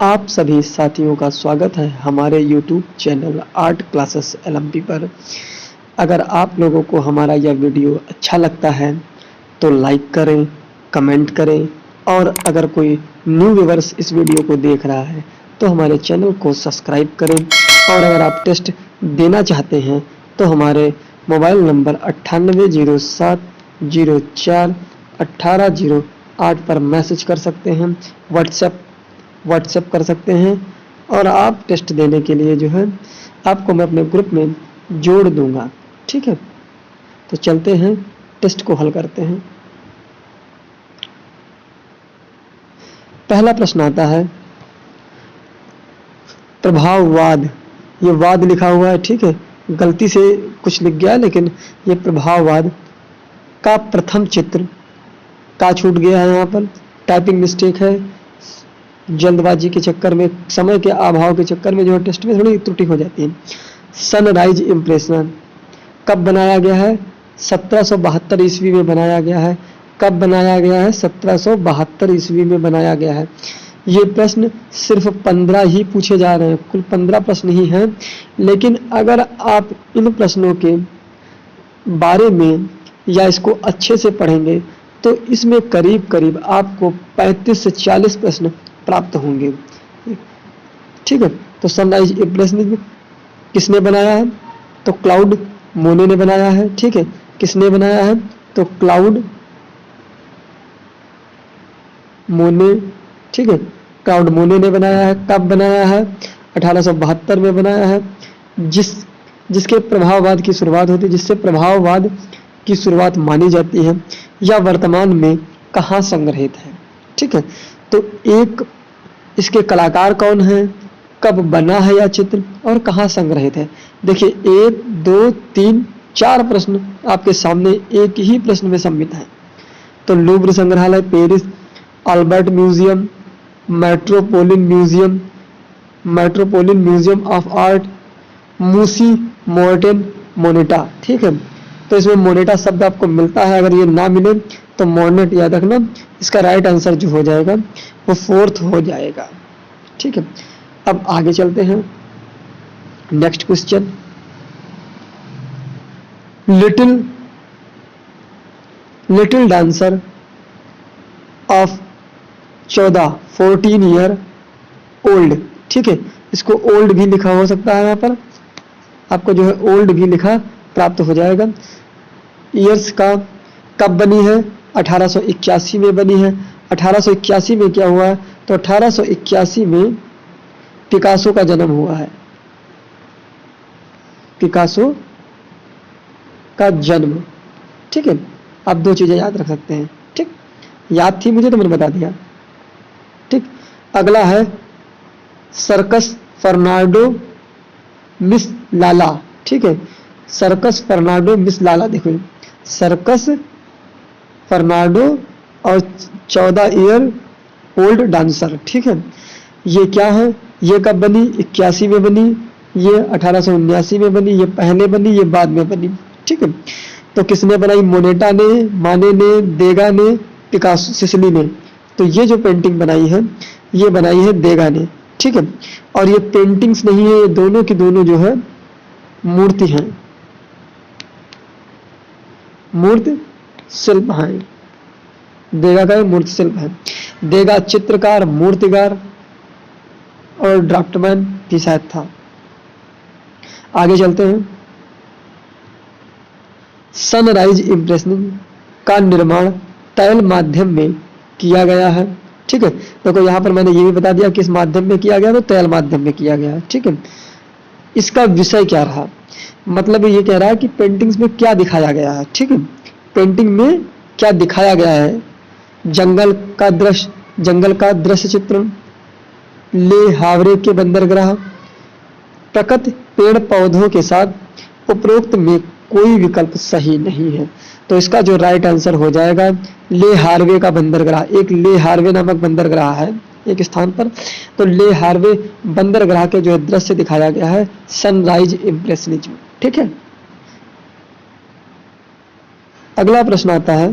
आप सभी साथियों का स्वागत है हमारे YouTube channel art classes LMP पर। अगर आप लोगों को हमारा यह वीडियो अच्छा लगता है तो लाइक करें, कमेंट करें और अगर कोई न्यू व्यूअर्स इस वीडियो को देख रहा है तो हमारे चैनल को सब्सक्राइब करें। और अगर आप टेस्ट देना चाहते हैं तो हमारे मोबाइल नंबर 9807041808 पर मैसेज कर सकते हैं, व्हाट्सएप कर सकते हैं और आप टेस्ट देने के लिए जो है आपको मैं अपने ग्रुप में जोड़ दूंगा। ठीक है, तो चलते हैं टेस्ट को हल करते हैं। पहला प्रश्न आता है प्रभाववाद। ये वाद लिखा हुआ है, ठीक है, गलती से कुछ लिख गया लेकिन ये प्रभाववाद का प्रथम चित्र का छूट गया है। यहाँ पर टाइपिंग मिस्टेक है, जल्दबाजी के चक्कर में, समय के अभाव के चक्कर में जो है टेस्ट में थोड़ी त्रुटि हो जाती है। सनराइज इम्प्रेशन कब बनाया गया है? 1772 ईस्वी में बनाया गया है। कब बनाया गया है? 1772 ईस्वी में बनाया गया है। ये प्रश्न सिर्फ 15 ही पूछे जा रहे हैं, कुल 15 प्रश्न ही हैं, लेकिन अगर आप इन प्रश्नों के बारे में या इसको अच्छे से पढ़ेंगे तो इसमें करीब करीब आपको 35 से 40 प्रश्न प्राप्त होंगे। ठीक है, तो सनराइज इम्प्रेशनिज्म किसने बनाया है? तो क्लाउड मोने ने बनाया है। ठीक है, किसने बनाया है? तो क्लाउड मोने। ठीक है, क्लाउड मोने ने बनाया है। कब बनाया है? 1872 में बनाया है। जिसके प्रभाववाद की शुरुआत होती है, जिससे प्रभाववाद की शुरुआत मानी जाती है, या वर्तमान में कहाँ संग्रहित है। ठीक है, तो एक इसके कलाकार कौन है, कब बना है यह चित्र और कहाँ संग्रहित है। देखिए 1, 2, 3, 4 प्रश्न आपके सामने एक ही प्रश्न में सम्मिलित है। तो लूव्र संग्रहालय Paris, Albert museum, metropolitan museum of art, Musi Morten Moneta. ठीक है, तो इसमें मोनेटा शब्द आपको मिलता है, अगर ये ना मिले तो मोर्नेट याद रखना। इसका राइट आंसर जो हो जाएगा वो 4th हो जाएगा। ठीक है, अब आगे चलते हैं। Next question, little dancer of 14 year old. ठीक है, इसको ओल्ड भी लिखा हो सकता है, यहाँ पर आपको जो है ओल्ड भी लिखा प्राप्त हो जाएगा। ईयर्स का कब बनी है? 1881 में बनी है। 1881 में क्या हुआ है? तो 1881 में पिकासो का जन्म हुआ है। पिकासो का जन्म। ठीक है, आप 2 चीजें याद रख सकते हैं। ठीक, याद थी मुझे तो मैंने बता दिया। ठीक, अगला है सर्कस फर्नांडो मिस लाला। ठीक है, सर्कस फर्नांडो मिस लाला। देखो सर्कस फर्नांडो और 14 ईयर ओल्ड डांसर। ठीक है, ये क्या है? ये कब बनी? 81 में बनी। ये 1879 में बनी। ये पहले बनी, ये बाद में बनी। ठीक है, तो किसने बनाई? मोनेटा ने, माने ने, देगा ने, पिकासो, सिसिली ने। तो ये जो पेंटिंग बनाई है ये बनाई है देगा ने। ठीक है, और ये पेंटिंग्स नहीं है, ये दोनों की दोनों जो है मूर्ति हैं, मूर्ति शिल्प हैं। देगा का मूर्ति शिल्प है। देगा चित्रकार, मूर्तिकार और ड्राफ्टमैन भी शायद था। आगे चलते हैं। सनराइज इम्प्रेशनिज्म का निर्माण तैल माध्यम में किया गया है। ठीक है, देखो यहाँ पर मैंने ये भी बता दिया किस माध्यम में किया गया, तो तैल माध्यम में किया गया है। ठीक है, इसका विषय क्या रहा? मतलब ये कह रहा है कि पेंटिंग्स में क्या दिखाया गया है। ठीक है, पेंटिंग में क्या दिखाया गया है? जंगल का दृश्य चित्रण, ले हावरे के बंदरगाह, प्रकृति पेड़ पौधों के साथ। उपरोक्त में कोई विकल्प सही नहीं है, तो इसका जो राइट आंसर हो जाएगा ले हार्वे का बंदरगाह। एक ले हार्वे नामक बंदरगाह है एक स्थान पर, तो ले हार्वे बंदरगाह के जो दृश्य दिखाया गया है सनराइज इम्प्रेशनिज्म। ठीक है, अगला प्रश्न आता है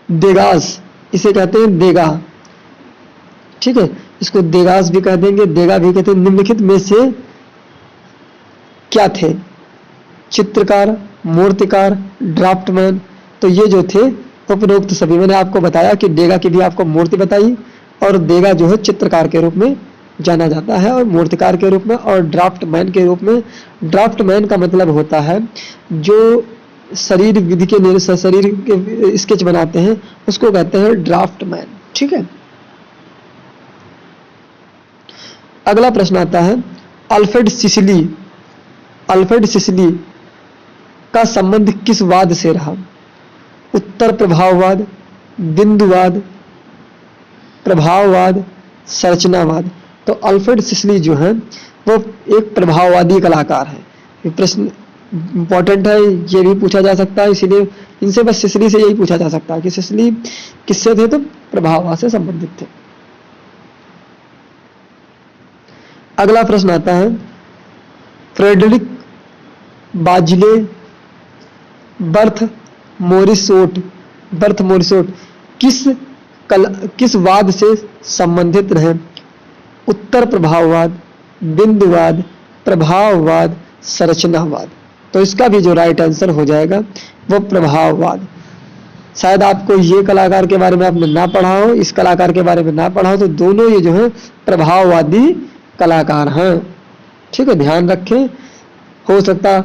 देगास, इसे कहते हैं देगा। ठीक है, इसको देगास भी कह देंगे, देगा भी कहते हैं। निम्नलिखित में से क्या थे? चित्रकार, मूर्तिकार, ड्राफ्टमैन। तो ये जो थे उपरोक्त सभी, मैंने आपको बताया कि देगा की भी आपको मूर्ति बताई, और देगा जो है चित्रकार के रूप में जाना जाता है, और मूर्तिकार के रूप में, और ड्राफ्टमैन के रूप में। ड्राफ्टमैन का मतलब होता है जो शरीर विधि के शरीर के स्केच बनाते हैं, उसको कहते हैं ड्राफ्टमैन। ठीक है, अगला प्रश्न आता है, अल्फ्रेड सिसिली का संबंध किस वाद से रहा? उत्तर प्रभाववाद, बिंदुवाद, प्रभाववाद, संरचनावाद। तो अल्फ्रेड सिसिली जो है वो एक प्रभाववादी कलाकार है। ये प्रश्न इंपॉर्टेंट है, ये भी पूछा जा सकता है, इसीलिए इनसे बस सिसिली से यही पूछा जा सकता है कि सिसिली किससे थे? तो प्रभाववाद से संबंधित थे। अगला प्रश्न आता है, फ्रेडरिक बाजिले बर्थ मोरिसोट किस वाद से संबंधित रहे? उत्तर प्रभाववाद, बिंदुवाद, प्रभाववाद, संरचनावाद। तो इसका भी जो राइट आंसर हो जाएगा वो प्रभाववाद। शायद आपको ये कलाकार के बारे में आपने ना पढ़ा हो, इस कलाकार के बारे में ना पढ़ा हो, तो दोनों ये जो है प्रभाववादी कलाकार हैं। ठीक है, ध्यान रखें, हो सकता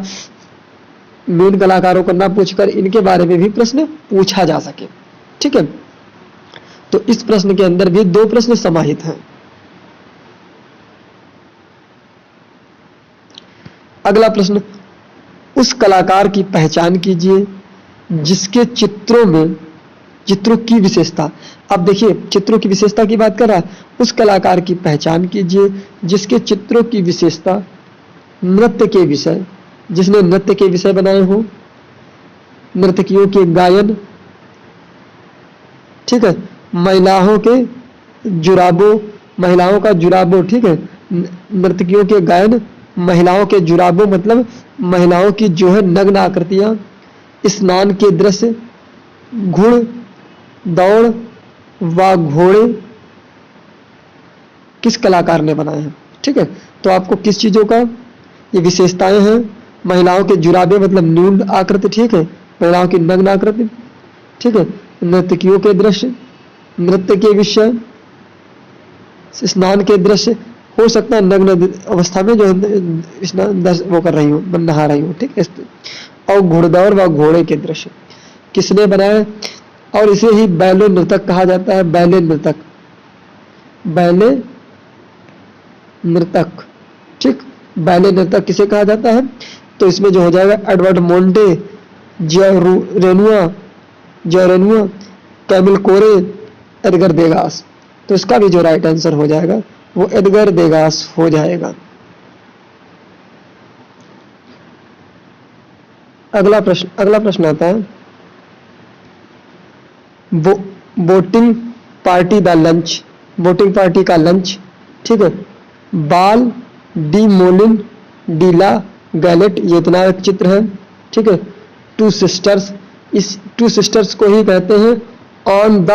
मेन कलाकारों को ना पूछकर इनके बारे में भी प्रश्न पूछा जा सके। ठीक है, तो इस प्रश्न के अंदर भी 2 प्रश्न समाहित हैं। अगला प्रश्न, उस कलाकार की पहचान कीजिए जिसके चित्रों की विशेषता। अब देखिए, चित्रों की विशेषता की बात कर रहा है, उस कलाकार की पहचान कीजिए जिसके चित्रों की विशेषता नृत्य के विषय, जिसने नृत्य के विषय बनाए हो, नर्तकियों के गायन, ठीक है, महिलाओं का जुराबो, ठीक है, नर्तकियों के गायन, महिलाओं के जुराबो मतलब महिलाओं की जो है नग्न आकृतियां, स्नान के दृश्य, घुड़ दौड़ व घोड़े किस कलाकार ने बनाए हैं। ठीक है, तो आपको किस चीजों का ये विशेषताएं हैं? महिलाओं के जुराबे मतलब न्यून आकृति, ठीक है, महिलाओं की नग्न आकृति, ठीक है, नर्तकियों के दृश्य, नृत्य के विषय, स्नान के दृश्य, हो सकता है नग्न अवस्था में जो स्नान वो कर रही हो, नहा रही हो, ठीक है, और घुड़दौड़ व घोड़े के दृश्य किसने बनाए? और इसे ही बैले नृतक कहा जाता है। बैले नृतक, ठीक, बैले नृतक किसे कहा जाता है? तो इसमें जो हो जाएगा एडवर्ड मोंटे, जोरेनुआ, कैमिल कोरे, एडगर देगास। तो इसका भी जो राइट आंसर हो जाएगा वो एडगर देगास हो जाएगा। अगला प्रश्न आता है, बोटिंग पार्टी का लंच, ठीक है, बाल डी मोलिन डीला गैलेट, ये इतना एक चित्र है, ठीक है, 2 सिस्टर्स, इस 2 सिस्टर्स को ही कहते हैं ऑन द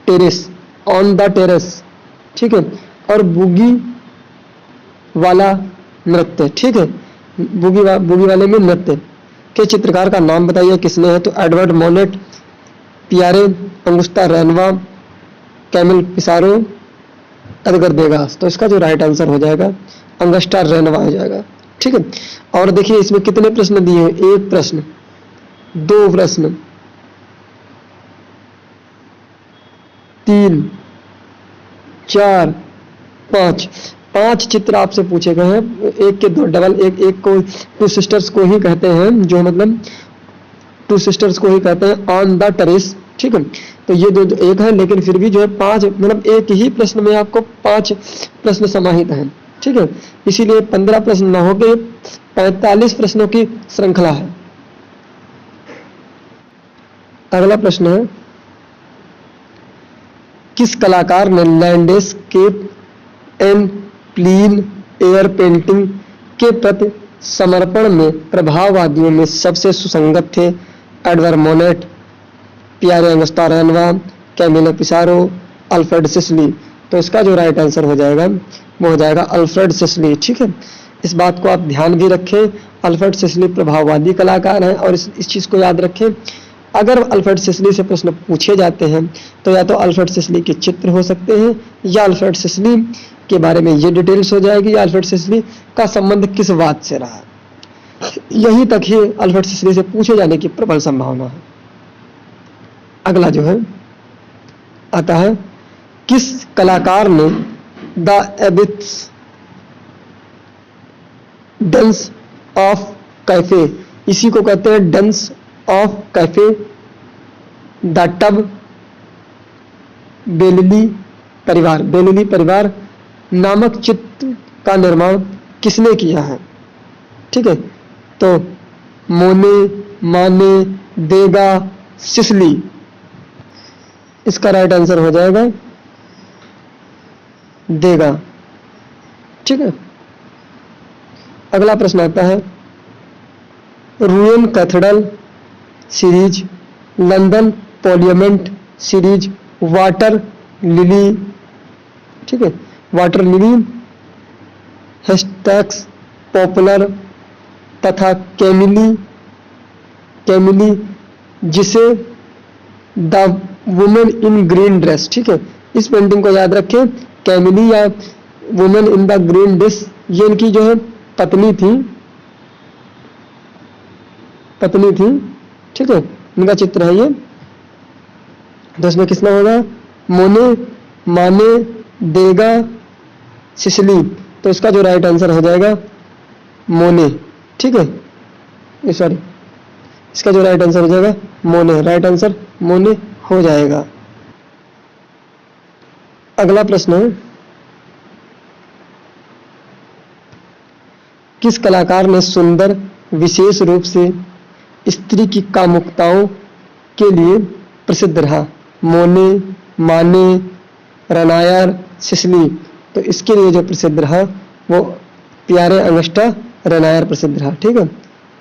टेरेस, ठीक है, और बुगी वाला नृत्य, ठीक है, बुगी वाले में नृत्य के चित्रकार का नाम बताइए किसने है? तो Edward Monet, Pierre Auguste रेनवा, camel पिसारो, Edgar देगास। तो इसका जो राइट आंसर हो जाएगा अंगस्टा रेनवा हो जाएगा। ठीक है, और देखिए इसमें कितने प्रश्न दिए हैं? 1 प्रश्न, 2 प्रश्न, 3, 4, 5 चित्र आपसे पूछे गए हैं। एक के 2 डबल, एक को 2 सिस्टर्स को ही कहते हैं, जो मतलब 2 सिस्टर्स को ही कहते हैं ऑन द टेरेस। ठीक है, तो ये जो एक है, लेकिन फिर भी जो है 5 मतलब एक ही प्रश्न में आपको 5 प्रश्न समाहित हैं। ठीक है, इसीलिए 15 प्रश्न न होकर 45 प्रश्नों की श्रृंखला है। अगला प्रश्न है, किस कलाकार ने landscape and plein air painting के प्रति समर्पण में प्रभाववादियों में सबसे सुसंगत थे? Edward Monet, Pierre Auguste Renoir, Camille Pissarro, Alfred Sisley. तो इसका जो राइट आंसर हो जाएगा वो हो जाएगा अल्फ्रेड सिसली। ठीक है, इस बात को आप ध्यान भी रखें, अल्फ्रेड सिसली प्रभाववादी कलाकार हैं। और इस चीज़ को याद रखें, अगर अल्फ्रेड सिसली से प्रश्न पूछे जाते हैं तो या तो अल्फ्रेड सिसली के चित्र हो सकते हैं, या अल्फ्रेड सिसली के बारे में ये डिटेल्स हो जाएगी, या अल्फ्रेड सिसली का संबंध किस वाद से रहा। यहीं तक ही अल्फ्रेड सिसली से पूछे जाने की प्रबल संभावना है। अगला जो है आता है, किस कलाकार ने the habits dance of cafe, इसी को कहते हैं dance of cafe, the tub, Bellelli परिवार नामक चित्र का निर्माण किसने किया है। ठीक है, तो मोने, माने, देगा, सिसली, इसका राइट आंसर हो जाएगा देगा। ठीक है, अगला प्रश्न आता है, रूएन cathedral series, London parliament series, water lily. ठीक है, वाटर लिली, हैशटैग्स पॉपुलर तथा कैमिली जिसे the women in green dress. ठीक है, इस पेंटिंग को याद रखें, कैमिली या women in the green dress, ये इनकी जो है पत्नी थी। ठीक है, इनका चित्र है ये। तो इसमें किसना होगा, मोने, माने, देगा, सिसली, तो इसका जो राइट आंसर हो जाएगा मोने। ठीक है, सॉरी, इसका जो राइट आंसर हो जाएगा मोने, राइट आंसर मोने हो जाएगा। अगला प्रश्न है, किस कलाकार ने सुंदर, विशेष रूप से स्त्री की कामुकताओं के लिए प्रसिद्ध रहा। मोने, माने, रनायर, सिसली, तो इसके लिए जो प्रसिद्ध रहा वो पियारे अंगस्टा रनायर प्रसिद्ध रहा। ठीक है,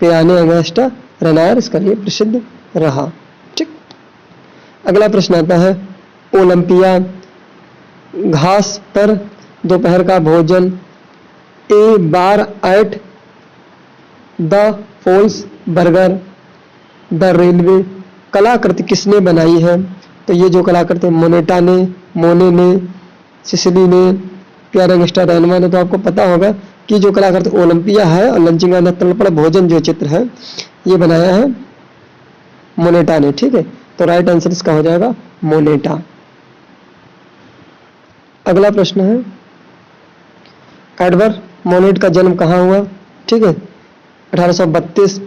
पियारे अंगस्टा रनायर इसका लिए प्रसिद्ध रहा। ठीक, अगला प्रश्न आता है, ओलंपिया, घास पर दोपहर का भोजन, a bar at the Folies, Bergere, the railway, कलाकृति किसने बनाई है। तो ये जो कलाकृति मोने ने, सिसली ने, पियारे अंगस्टा रनायर ने, तो आपको पता होगा कि जो कलाकृति ओलंपिया है और लंचिंग ऑन द तल पर भोजन जो चित्र है ये बनाया है मोनेटा ने। ठीक है, तो राइट आंसर इसका हो जाएगा मोनेटा। अगला प्रश्न है, एडवर्ड मोनेट का जन्म कहाँ हुआ। ठीक है, 1832,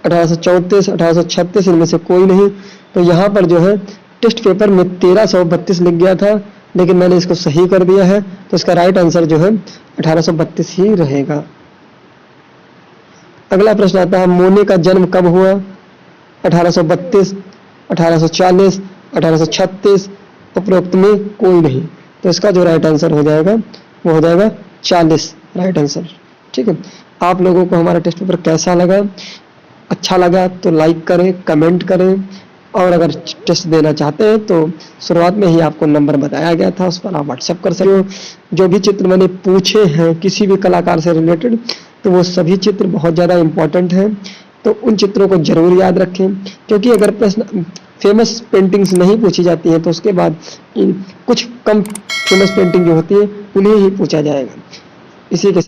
1834, 1836, इनमें से कोई नहीं। तो यहाँ पर जो है टेस्ट पेपर में 1332 लिख गया था, लेकिन मैंने इसको सही कर दिया है, तो इसका राइट आंसर जो है 1832 ही रहेगा। अगला प्रश्न आता है, मोने का जन्म कब हुआ। 1832, 1840, 1836, उपरोक्त में कोई नहीं। तो इसका जो राइट आंसर हो जाएगा वो हो जाएगा 40, राइट आंसर। ठीक है, आप लोगों को हमारा टेस्ट पेपर कैसा लगा, अच्छा लगा तो लाइक करें, कमेंट करें, और अगर टेस्ट देना चाहते हैं तो शुरुआत में ही आपको नंबर बताया गया था, उस पर आप व्हाट्सएप कर सकते हो। जो भी चित्र मैंने पूछे हैं किसी भी कलाकार से रिलेटेड, तो वो सभी चित्र बहुत ज़्यादा इंपॉर्टेंट हैं, तो उन चित्रों को जरूर याद रखें, क्योंकि अगर प्रश्न फेमस पेंटिंग्स नहीं पूछी जाती हैं तो उसके बाद कुछ कम फेमस पेंटिंग जो होती है उन्हें ही पूछा जाएगा। इसी के